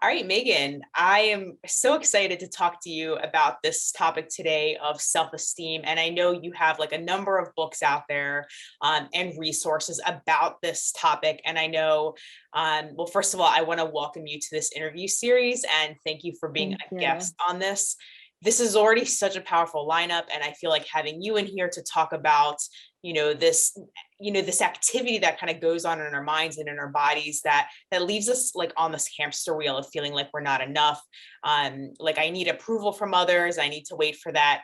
All right, Megan, I am so excited to talk to you about this topic today of self-esteem. And I know you have like a number of books out there and resources about this topic. And I know, well, first of all, I want to welcome you to this interview series and thank you for being Thank a you. guest on this. This is already such a powerful lineup. And I feel like having you in here to talk about, this this activity that kind of goes on in our minds and in our bodies that leaves us like on this hamster wheel of feeling like we're not enough. Like I need approval from others. I need to wait for that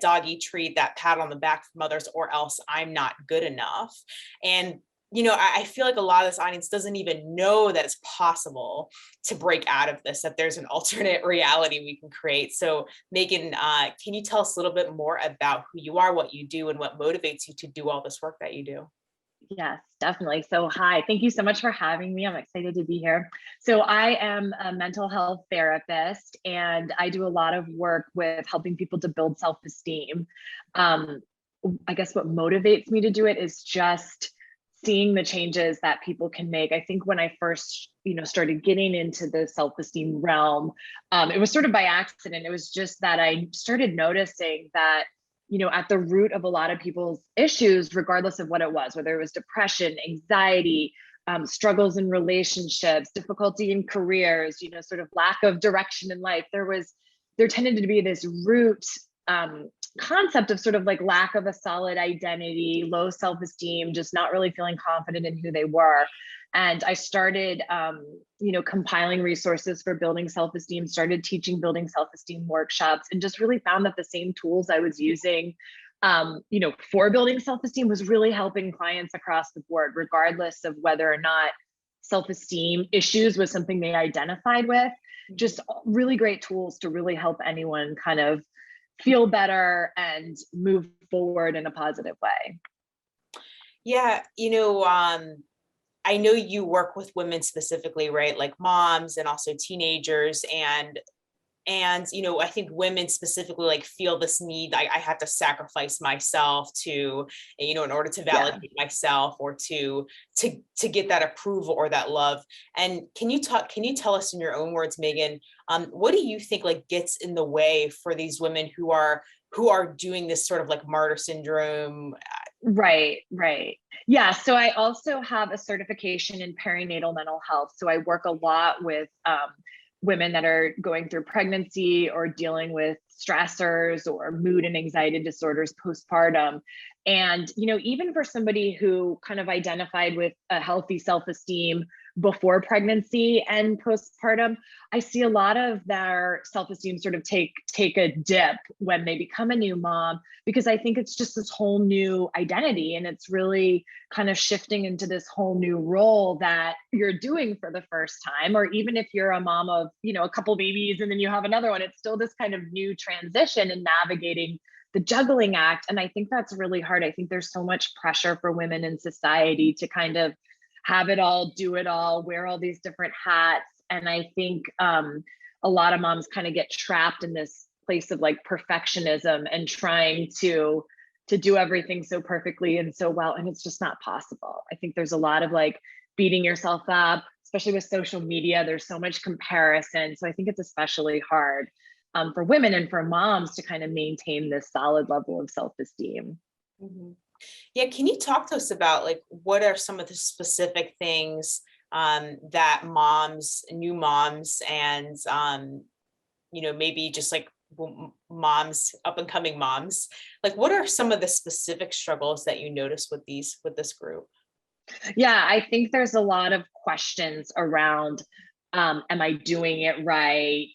doggy treat, that pat on the back from others, or else I'm not good enough. And I feel like a lot of this audience doesn't even know that it's possible to break out of this, that there's an alternate reality we can create. So Megan, can you tell us a little bit more about who you are, what you do, and what motivates you to do all this work that you do? Yes, definitely. So, hi, thank you so much for having me. I'm excited to be here. So, I am a mental health therapist and I do a lot of work with helping people to build self esteem. Um, I guess what motivates me to do it is just seeing the changes that people can make. I think when I first, started getting into the self-esteem realm, it was sort of by accident. It was just that I started noticing that, at the root of a lot of people's issues, regardless of what it was, whether it was depression, anxiety, struggles in relationships, difficulty in careers, sort of lack of direction in life, there tended to be this root concept of sort of like lack of a solid identity, low self-esteem, just not really feeling confident in who they were. And I started, compiling resources for building self-esteem, started teaching building self-esteem workshops, and just really found that the same tools I was using, for building self-esteem was really helping clients across the board, regardless of whether or not self-esteem issues was something they identified with. Just really great tools to really help anyone kind of feel better and move forward in a positive way. Yeah, I know you work with women specifically, right? Like moms and also teenagers, and I think women specifically like feel this need. I have to sacrifice myself to, in order to Yeah. validate myself or to get that approval or that love. And can you tell us in your own words, Megan, what do you think like gets in the way for these women who are doing this sort of like martyr syndrome? Right, right. Yeah. So I also have a certification in perinatal mental health. So I work a lot with women that are going through pregnancy or dealing with stressors or mood and anxiety disorders postpartum. And, even for somebody who kind of identified with a healthy self esteem before pregnancy and postpartum, I see a lot of their self esteem sort of take a dip when they become a new mom, because I think it's just this whole new identity and it's really kind of shifting into this whole new role that you're doing for the first time. Or even if you're a mom of, a couple babies and then you have another one, it's still this kind of new transition and navigating the juggling act. And I think that's really hard. I think there's so much pressure for women in society to kind of have it all, do it all, wear all these different hats. And I think a lot of moms kind of get trapped in this place of like perfectionism and trying to do everything so perfectly and so well, and it's just not possible. I think there's a lot of like beating yourself up, especially with social media. There's so much comparison, so I think it's especially hard for women and for moms to kind of maintain this solid level of self-esteem. Mhm. Yeah, can you talk to us about like what are some of the specific things that new moms, and maybe just like moms, up and coming moms, like what are some of the specific struggles that you notice with this group? Yeah, I think there's a lot of questions around, am I doing it right?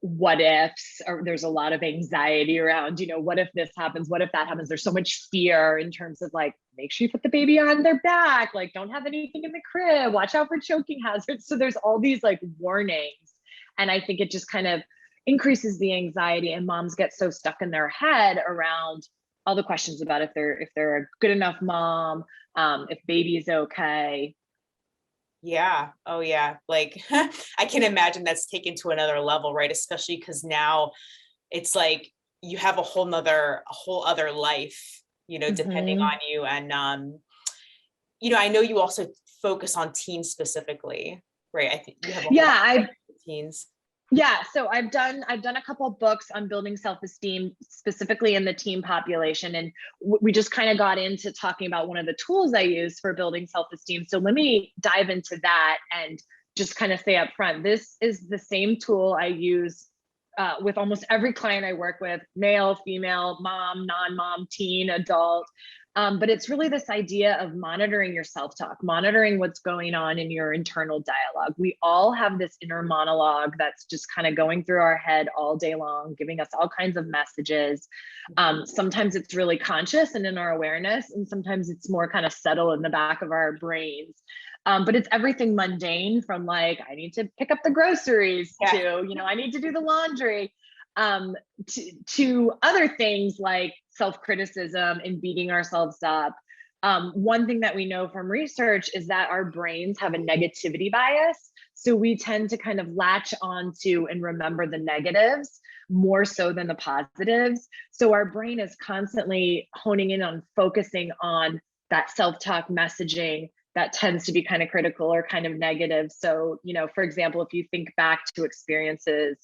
What ifs, or there's a lot of anxiety around, what if this happens? What if that happens? There's so much fear in terms of like, make sure you put the baby on their back, like don't have anything in the crib, watch out for choking hazards. So there's all these like warnings. And I think it just kind of increases the anxiety, and moms get so stuck in their head around all the questions about if they're a good enough mom, if baby is okay. Yeah. Oh yeah. Like I can imagine that's taken to another level, right? Especially because now it's like you have a whole other life, depending Hmm. on you. And I know you also focus on teens specifically. right? I think you have a whole Yeah, I teens. Yeah, so I've done a couple of books on building self-esteem specifically in the teen population, and we just kind of got into talking about one of the tools I use for building self-esteem. So let me dive into that and just kind of say up front, this is the same tool I use with almost every client I work with, male, female, mom, non-mom, teen, adult. But it's really this idea of monitoring your self-talk, monitoring what's going on in your internal dialogue. We all have this inner monologue that's just kind of going through our head all day long, giving us all kinds of messages. Sometimes it's really conscious and in our awareness, and sometimes it's more kind of subtle in the back of our brains. But it's everything mundane, from like, I need to pick up the groceries, Yeah. to, I need to do the laundry, to other things like self-criticism and beating ourselves up. One thing that we know from research is that our brains have a negativity bias. So we tend to kind of latch onto and remember the negatives more so than the positives. So our brain is constantly honing in on focusing on that self-talk messaging that tends to be kind of critical or kind of negative. So, for example, if you think back to experiences,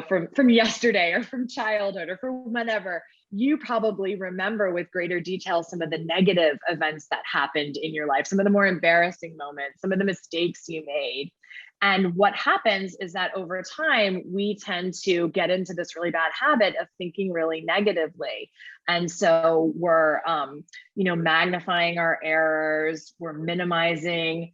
from yesterday or from childhood or from whenever, you probably remember with greater detail some of the negative events that happened in your life, some of the more embarrassing moments, some of the mistakes you made. And what happens is that over time, we tend to get into this really bad habit of thinking really negatively. And so we're, magnifying our errors, we're minimizing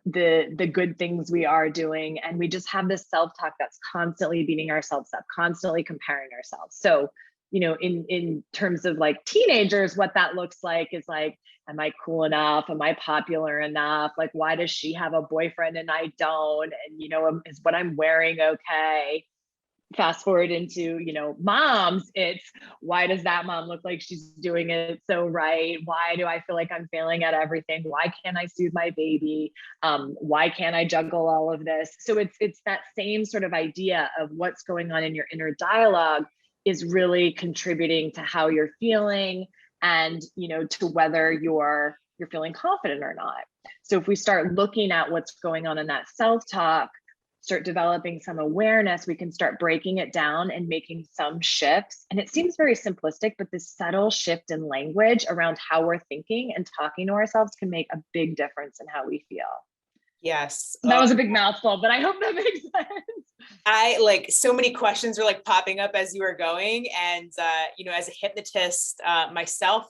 the good things we are doing, and we just have this self-talk that's constantly beating ourselves up, constantly comparing ourselves. So in terms of like teenagers, what that looks like is like, am I cool enough? Am I popular enough? Like, why does she have a boyfriend and I don't? And is what I'm wearing okay? Fast forward into moms, it's, why does that mom look like she's doing it so right? Why do I feel like I'm failing at everything? Why can't I soothe my baby? Why can't I juggle all of this? So it's that same sort of idea of what's going on in your inner dialogue is really contributing to how you're feeling, and to whether you're feeling confident or not. So if we start looking at what's going on in that self-talk, start developing some awareness, we can start breaking it down and making some shifts. And it seems very simplistic, but this subtle shift in language around how we're thinking and talking to ourselves can make a big difference in how we feel. Yes. That was a big mouthful, but I hope that makes sense. I like, so many questions were like popping up as you were going. And, as a hypnotist myself,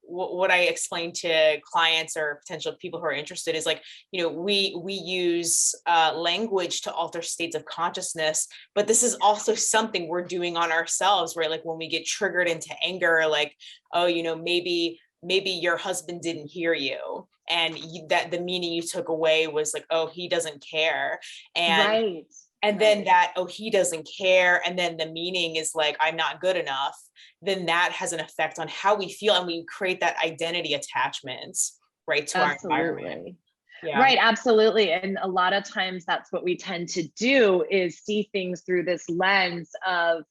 what I explain to clients or potential people who are interested is like, we use language to alter states of consciousness, but this is also something we're doing on ourselves, right? Like when we get triggered into anger, like, oh, maybe your husband didn't hear you, and that the meaning you took away was like, oh, he doesn't care. And then that, oh, he doesn't care. And then the meaning is like, I'm not good enough. Then that has an effect on how we feel. And we create that identity attachment, right, to our environment. Yeah. Right. Absolutely. And a lot of times that's what we tend to do, is see things through this lens of,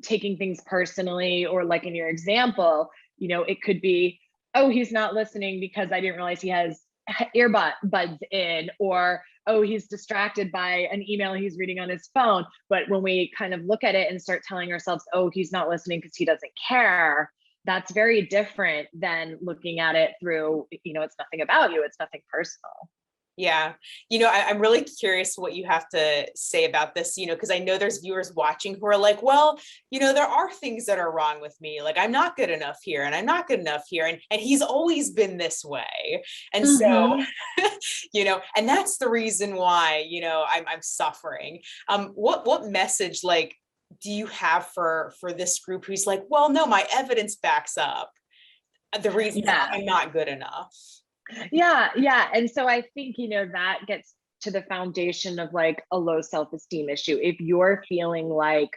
taking things personally, or like in your example, it could be, oh, he's not listening because I didn't realize he has earbuds in, or, oh, he's distracted by an email he's reading on his phone. But when we kind of look at it and start telling ourselves, oh, he's not listening because he doesn't care, that's very different than looking at it through, it's nothing about you, it's nothing personal. Yeah. I'm really curious what you have to say about this, because I know there's viewers watching who are like, well, there are things that are wrong with me. Like, I'm not good enough here, and I'm not good enough here. And he's always been this way. And so, and that's the reason why, I'm suffering. What message, like, do you have for this group who's like, well, no, my evidence backs up the reason I'm not good enough? Yeah. And so I think, that gets to the foundation of like a low self-esteem issue. If you're feeling like,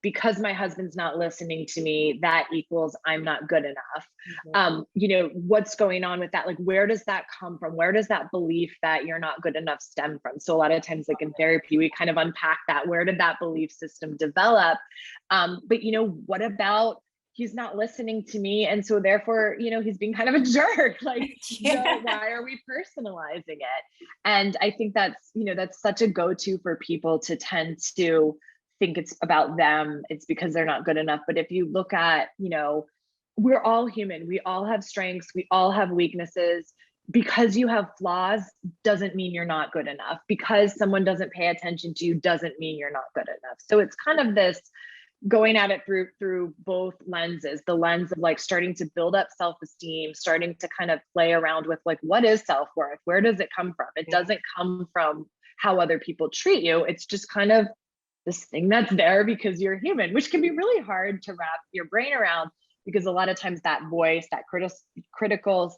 because my husband's not listening to me, that equals I'm not good enough. What's going on with that? Like, where does that come from? Where does that belief that you're not good enough stem from? So a lot of times, like in therapy, we kind of unpack that. Where did that belief system develop? But what about he's not listening to me. And so therefore, he's being kind of a jerk. Like, Yeah. why are we personalizing it? And I think that's such a go-to for people to tend to think it's about them. It's because they're not good enough. But if you look at, we're all human. We all have strengths. We all have weaknesses. Because you have flaws doesn't mean you're not good enough. Because someone doesn't pay attention to you doesn't mean you're not good enough. So it's kind of this going at it through both lenses, the lens of like starting to build up self-esteem, starting to kind of play around with like, what is self-worth? Where does it come from? It doesn't come from how other people treat you. It's just kind of this thing that's there because you're human, which can be really hard to wrap your brain around, because a lot of times that voice, that critical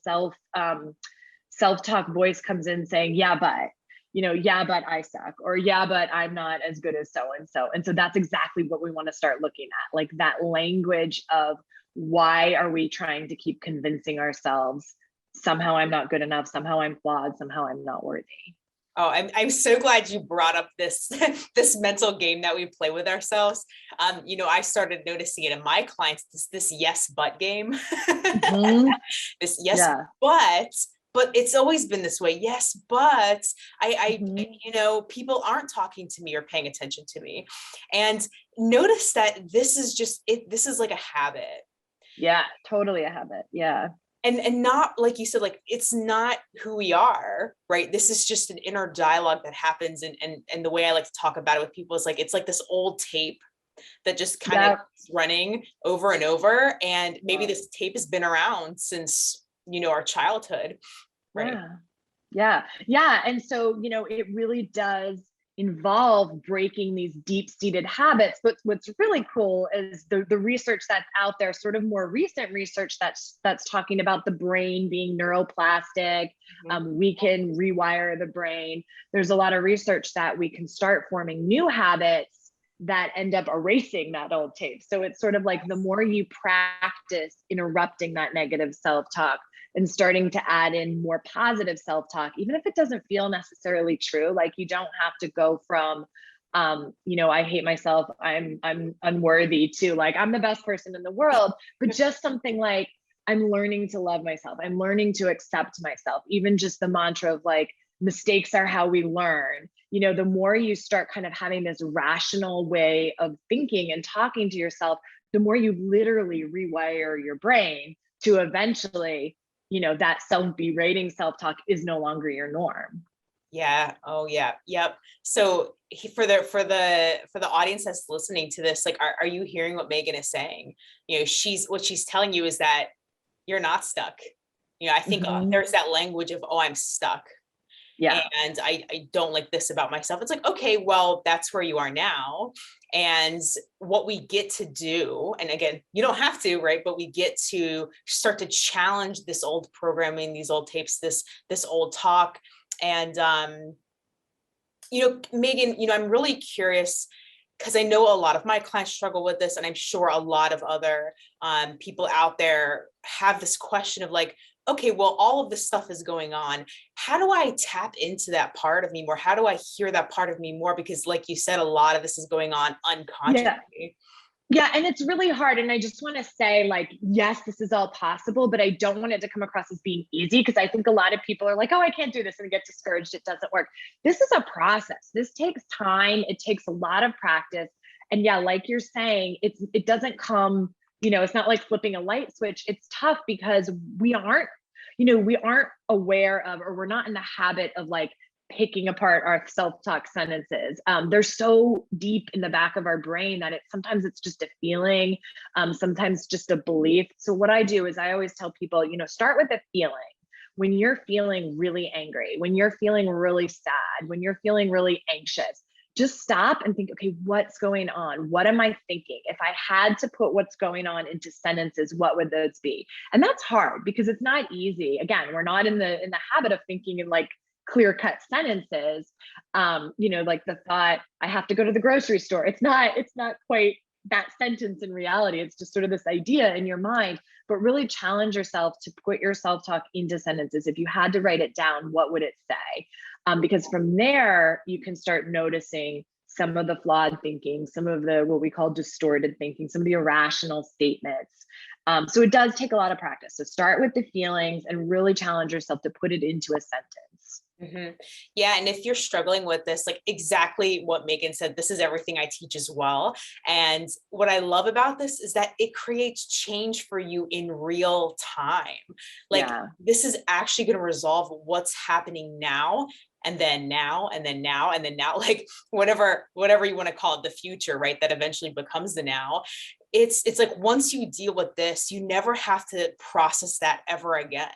self-talk voice comes in saying, yeah, but I suck, or yeah, but I'm not as good as so-and-so. And so that's exactly what we want to start looking at, like that language of why are we trying to keep convincing ourselves somehow I'm not good enough, somehow I'm flawed, somehow I'm not worthy. Oh, I'm so glad you brought up this this mental game that we play with ourselves. I started noticing it in my clients, this yes but game. Mm-hmm. This yes, Yeah. but it's always been this way. Yes, but Mm-hmm. people aren't talking to me or paying attention to me. And notice that this is just it, this is like a habit. Yeah, totally a habit. Yeah. And not, like you said, like it's not who we are, right? This is just an inner dialogue that happens. And the way I like to talk about it with people is like it's like this old tape that just kind of running over and over. And maybe this tape has been around since our childhood, right? Yeah. And so, it really does involve breaking these deep-seated habits. But what's really cool is the research that's out there, sort of more recent research that's talking about the brain being neuroplastic. We can rewire the brain. There's a lot of research that we can start forming new habits that end up erasing that old tape. So it's sort of like the more you practice interrupting that negative self-talk and starting to add in more positive self-talk, even if it doesn't feel necessarily true, like you don't have to go from, I hate myself, I'm unworthy, to like, I'm the best person in the world, but just something like, I'm learning to love myself. I'm learning to accept myself. Even just the mantra of like, mistakes are how we learn. The more you start kind of having this rational way of thinking and talking to yourself, the more you literally rewire your brain to eventually, that self-berating self-talk is no longer your norm. Yeah. Oh yeah. Yep. So for the audience that's listening to this, like, are you hearing what Megan is saying? What she's telling you is that you're not stuck. I think there's that language of, oh, I'm stuck. Yeah. And I don't like this about myself. It's like, okay, well, that's where you are now. And what we get to do, and again, you don't have to, right? But we get to start to challenge this old programming, these old tapes, this old talk. And Megan, I'm really curious, because I know a lot of my clients struggle with this, and I'm sure a lot of other people out there have this question of like, okay, well, all of this stuff is going on. How do I tap into that part of me more? How do I hear that part of me more? Because like you said, a lot of this is going on unconsciously. Yeah. And it's really hard. And I just want to say, like, yes, this is all possible, but I don't want it to come across as being easy, because I think a lot of people are like, oh, I can't do this, and get discouraged. It doesn't work. This is a process. This takes time. It takes a lot of practice. And yeah, like you're saying, it doesn't come, it's not like flipping a light switch. It's tough because we aren't aware of, or we're not in the habit of like picking apart our self-talk sentences. They're so deep in the back of our brain that sometimes it's just a feeling, sometimes just a belief. So what I do is I always tell people, start with a feeling. When you're feeling really angry, when you're feeling really sad, when you're feeling really anxious, just stop and think, okay, what's going on? What am I thinking? If I had to put what's going on into sentences, what would those be? And that's hard because it's not easy. Again, we're not in the habit of thinking in like clear-cut sentences. Like the thought, I have to go to the grocery store. It's not quite that sentence in reality. It's just sort of this idea in your mind, but really challenge yourself to put your self-talk into sentences. If you had to write it down, what would it say? Because from there, you can start noticing some of the flawed thinking, some of the what we call distorted thinking, some of the irrational statements. So it does take a lot of practice. So start with the feelings and really challenge yourself to put it into a sentence. Yeah. And if you're struggling with this, like exactly what Megan said, this is everything I teach as well. And what I love about this is that it creates change for you in real time. Like this is actually going to resolve what's happening now. And then now, and then now, and then now, like whatever you want to call it, the future, right? That eventually becomes the now. It's like once you deal with this, you never have to process that ever again.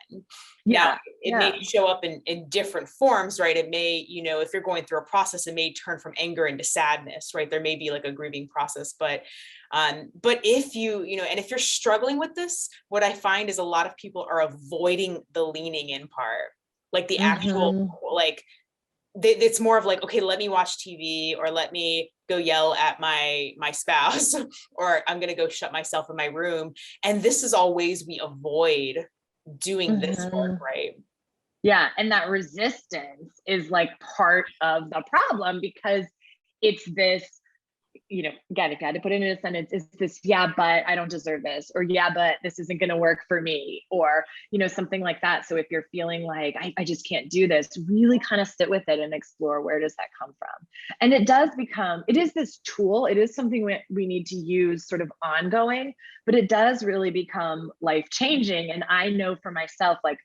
Now, it may show up in different forms, right? It may, if you're going through a process, it may turn from anger into sadness, right? There may be like a grieving process, but if and if you're struggling with this, what I find is a lot of people are avoiding the leaning in part, like the actual, like, it's more of like, okay, let me watch TV, or let me go yell at my spouse, or I'm going to go shut myself in my room. And this is all ways we avoid doing this work, right? Yeah. And that resistance is like part of the problem, because it's this, again, if you had to put it in a sentence, is this, yeah, but I don't deserve this, or yeah, but this isn't going to work for me, or, something like that. So if you're feeling like, I just can't do this, really kind of sit with it and explore, where does that come from? And it is this tool. It is something we need to use sort of ongoing, but it does really become life-changing. And I know for myself, like,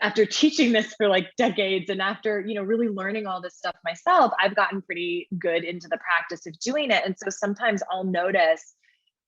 after teaching this for like decades, and after, really learning all this stuff myself, I've gotten pretty good into the practice of doing it. And so sometimes I'll notice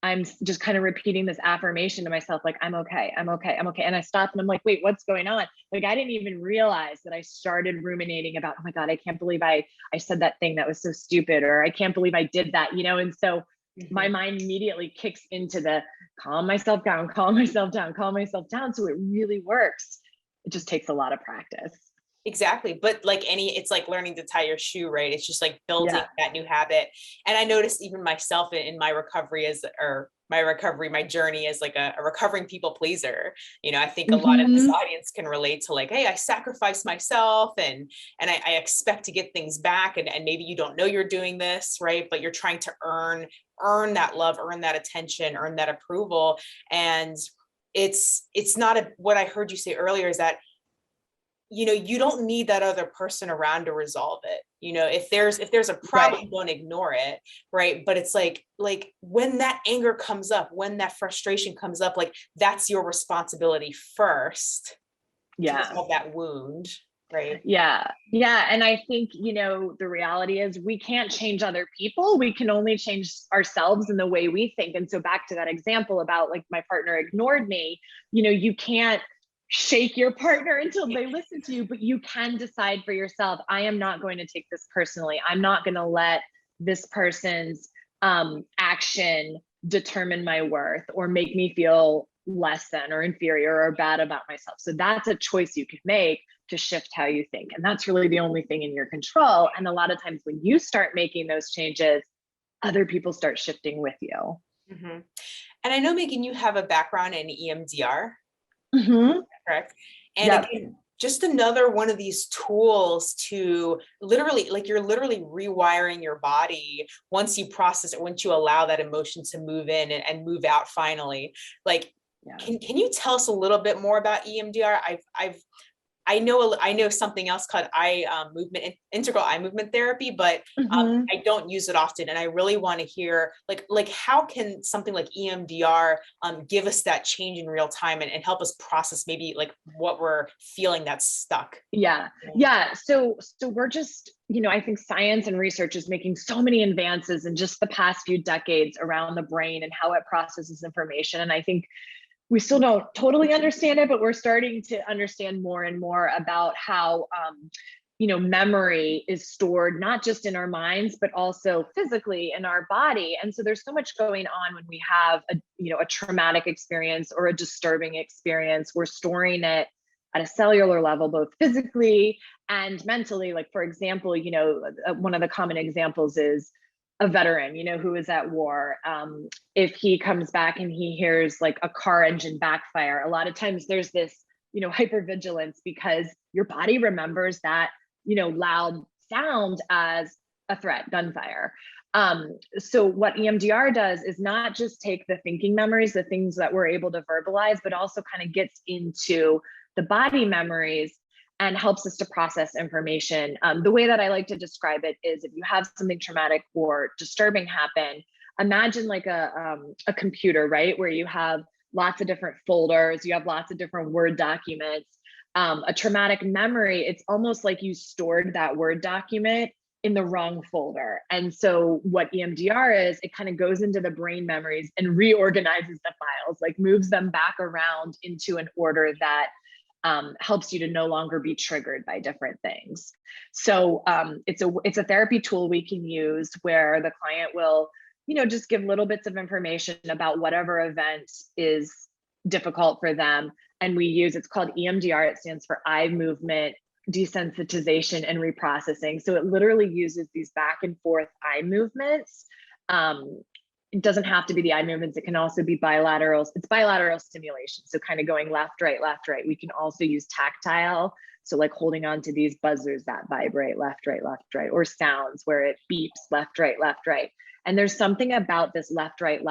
I'm just kind of repeating this affirmation to myself, like, I'm okay, I'm okay, I'm okay. And I stop and I'm like, wait, what's going on? Like, I didn't even realize that I started ruminating about, oh my God, I can't believe I said that thing that was so stupid, or I can't believe I did that, And so my mind immediately kicks into the calm myself down, calm myself down, calm myself down. So it really works. It just takes a lot of practice. Exactly. But like it's like learning to tie your shoe, right? It's just like building that new habit. And I noticed even myself in my recovery my journey as like a recovering people pleaser. I think a lot of this audience can relate to like, hey, I sacrifice myself and I expect to get things back. And maybe you don't know you're doing this, right? But you're trying to earn that love, earn that attention, earn that approval. And it's not what I heard you say earlier is that, you don't need that other person around to resolve it. If there's a problem, don't ignore it. Right. But it's like when that anger comes up, when that frustration comes up, like that's your responsibility first to resolve that wound. Right. Yeah. And I think, the reality is we can't change other people. We can only change ourselves and the way we think. And so back to that example about like my partner ignored me, you can't shake your partner until they listen to you, but you can decide for yourself, I am not going to take this personally. I'm not going to let this person's action determine my worth or make me feel less than or inferior or bad about myself. So that's a choice you can make to shift how you think. And that's really the only thing in your control. And a lot of times when you start making those changes, other people start shifting with you. And I know, Megan, you have a background in EMDR. Correct. And again, just another one of these tools to literally, like you're literally rewiring your body once you process it, once you allow that emotion to move in and move out finally. Like, can you tell us a little bit more about EMDR? I know something else called integral eye movement therapy, but I don't use it often. And I really want to hear like how can something like EMDR give us that change in real time and help us process maybe like what we're feeling that's stuck. Yeah. So we're just, I think science and research is making so many advances in just the past few decades around the brain and how it processes information. And I think we still don't totally understand it, but we're starting to understand more and more about how, memory is stored not just in our minds, but also physically in our body. And so there's so much going on when we have a traumatic experience or a disturbing experience. We're storing it at a cellular level, both physically and mentally. Like, for example, one of the common examples is a veteran, who is at war. If he comes back and he hears like a car engine backfire, a lot of times there's this, hypervigilance because your body remembers that, loud sound as a threat, gunfire. So what EMDR does is not just take the thinking memories, the things that we're able to verbalize, but also kind of gets into the body memories and helps us to process information. The way that I like to describe it is, if you have something traumatic or disturbing happen, imagine like a computer, right? Where you have lots of different folders, you have lots of different Word documents. A traumatic memory, it's almost like you stored that Word document in the wrong folder. And so what EMDR is, it kind of goes into the brain memories and reorganizes the files, like moves them back around into an order that helps you to no longer be triggered by different things. So it's a therapy tool we can use where the client will, just give little bits of information about whatever event is difficult for them. And it's called EMDR. It stands for eye movement desensitization and reprocessing. So it literally uses these back and forth eye movements. It doesn't have to be the eye movements. It can also be bilateral. It's bilateral stimulation. So kind of going left, right, left, right. We can also use tactile. So like holding on to these buzzers that vibrate left, right, or sounds where it beeps left, right, left, right. And there's something about this left, right,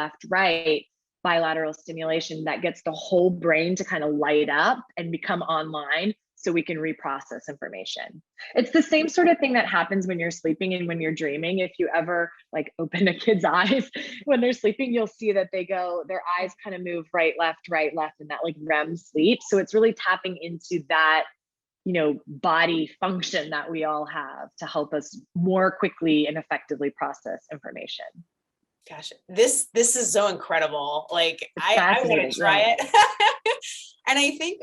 bilateral stimulation that gets the whole brain to kind of light up and become online so we can reprocess information. It's the same sort of thing that happens when you're sleeping and when you're dreaming. If you ever like open a kid's eyes when they're sleeping, you'll see that their eyes kind of move right, left, and that like REM sleep. So it's really tapping into that, body function that we all have to help us more quickly and effectively process information. Gosh, this is so incredible. Like I want to try it. And I think,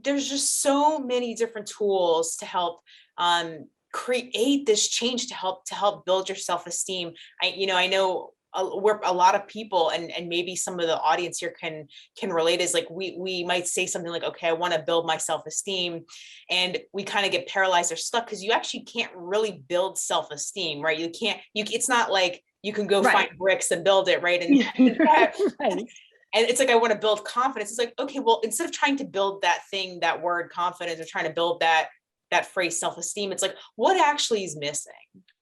there's just so many different tools to help create this change, to help build your self-esteem. I know where a lot of people and maybe some of the audience here can relate is like, we might say something like, okay, I want to build my self-esteem. And we kind of get paralyzed or stuck because you actually can't really build self-esteem, right? It's not like you can go find bricks and build it, right? And right. And it's like, I want to build confidence. It's like, okay, well, instead of trying to build that word confidence, or trying to build that phrase self-esteem, it's like, what actually is missing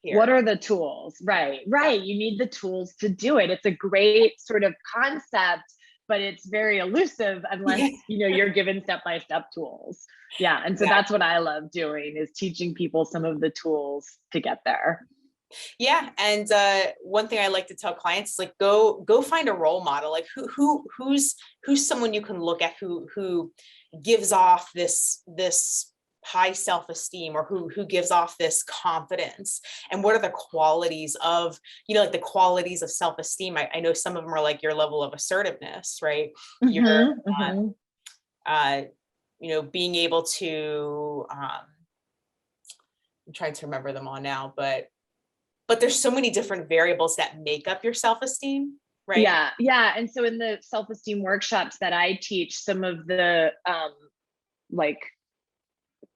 here? What are the tools? Right. You need the tools to do it. It's a great sort of concept, but it's very elusive unless, you're given step-by-step tools. Yeah. And so that's what I love doing, is teaching people some of the tools to get there. Yeah. And one thing I like to tell clients is like, go find a role model. Like who's someone you can look at who gives off this high self-esteem, or who gives off this confidence, and what are the qualities of, like the qualities of self-esteem. I know some of them are like your level of assertiveness, right? Your being able to I'm trying to remember them all now, but there's so many different variables that make up your self-esteem, right? Yeah. And so in the self-esteem workshops that I teach, some of the like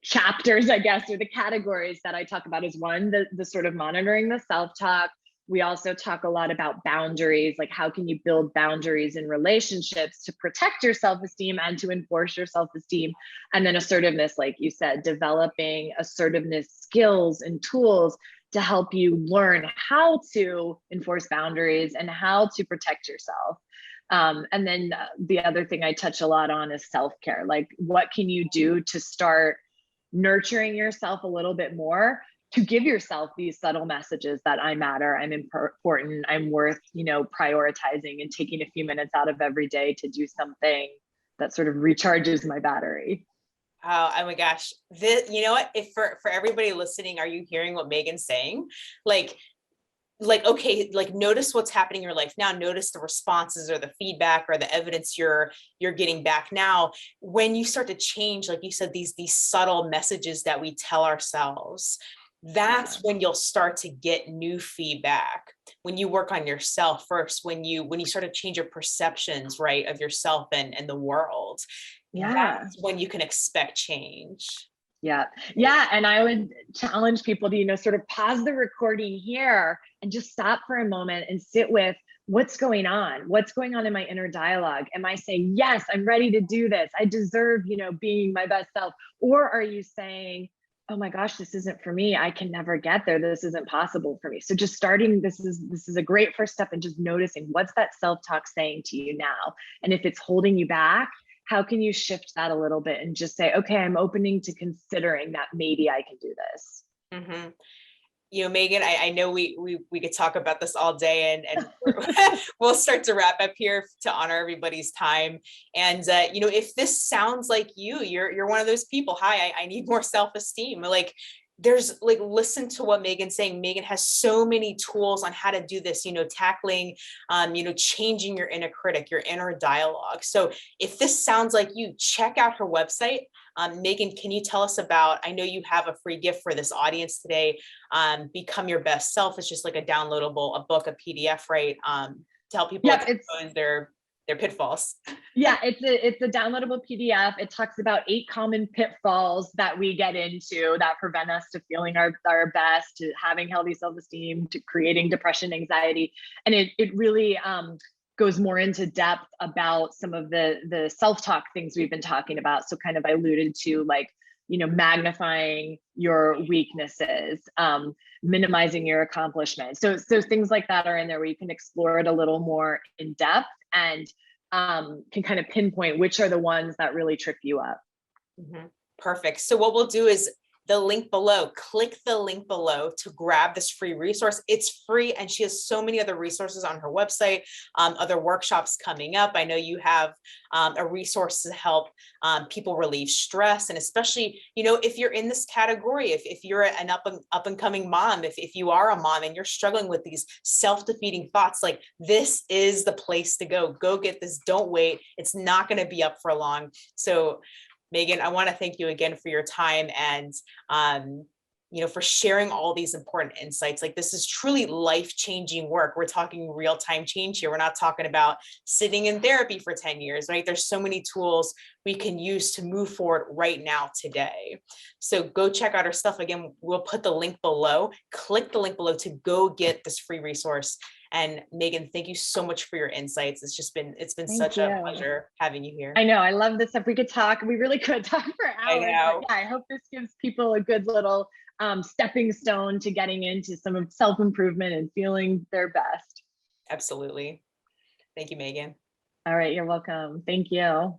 chapters, I guess, or the categories that I talk about is one, the sort of monitoring the self-talk. We also talk a lot about boundaries, like how can you build boundaries in relationships to protect your self-esteem and to enforce your self-esteem. And then assertiveness, like you said, developing assertiveness skills and tools to help you learn how to enforce boundaries and how to protect yourself. And then the other thing I touch a lot on is self-care. Like, what can you do to start nurturing yourself a little bit more, to give yourself these subtle messages that I matter, I'm important, I'm worth, prioritizing and taking a few minutes out of every day to do something that sort of recharges my battery. Oh my gosh. You know what? If for everybody listening, are you hearing what Megan's saying? Like, okay, like notice what's happening in your life now. Notice the responses or the feedback or the evidence you're getting back now. When you start to change, like you said, these subtle messages that we tell ourselves, that's when you'll start to get new feedback. When you work on yourself first, when you start to change your perceptions, right, of yourself and the world, that's when you can expect change. Yeah. And I would challenge people to, sort of pause the recording here and just stop for a moment and sit with what's going on in my inner dialogue. Am I saying, yes, I'm ready to do this, I deserve, being my best self? Or are you saying, oh my gosh, this isn't for me. I can never get there. This isn't possible for me. So just starting, this is a great first step, and just noticing, what's that self-talk saying to you now? And if it's holding you back, how can you shift that a little bit and just say, okay, I'm opening to considering that maybe I can do this. Mm-hmm. Megan, I know we could talk about this all day, and we'll start to wrap up here to honor everybody's time. And if this sounds like you're one of those people, hi, I need more self-esteem. Like, there's like, listen to what Megan's saying. Megan has so many tools on how to do this, tackling, changing your inner critic, your inner dialogue. So if this sounds like you, check out her website. Megan, can you tell us about, I know you have a free gift for this audience today. Become Your Best Self. It's just like a downloadable, a book, a PDF, right? To help people expose their pitfalls. Yeah, it's a downloadable PDF. It talks about 8 common pitfalls that we get into that prevent us to feeling our best, to having healthy self-esteem, to creating depression, anxiety. And it really goes more into depth about some of the self-talk things we've been talking about. So kind of I alluded to, like, magnifying your weaknesses, minimizing your accomplishments. So things like that are in there, where you can explore it a little more in depth, and can kind of pinpoint which are the ones that really trip you up. Mm-hmm. Perfect. So what we'll do is the link below, click the link below to grab this free resource. It's free, and she has so many other resources on her website, other workshops coming up. I know you have a resource to help people relieve stress, and especially, if you're in this category, if you're an up and coming mom, if you are a mom and you're struggling with these self-defeating thoughts, like, this is the place to go. Go get this. Don't wait. It's not going to be up for long. So Megan, I want to thank you again for your time, and for sharing all these important insights. Like, this is truly life-changing work. We're talking real-time change here. We're not talking about sitting in therapy for 10 years, right? There's so many tools we can use to move forward right now, today. So go check out our stuff. Again, we'll put the link below. Click the link below to go get this free resource. And Megan, thank you so much for your insights. It's been such a pleasure having you here. I know, I love this stuff. We really could talk for hours. But yeah, I hope this gives people a good little stepping stone to getting into some of self-improvement and feeling their best. Absolutely. Thank you, Megan. All right, you're welcome. Thank you.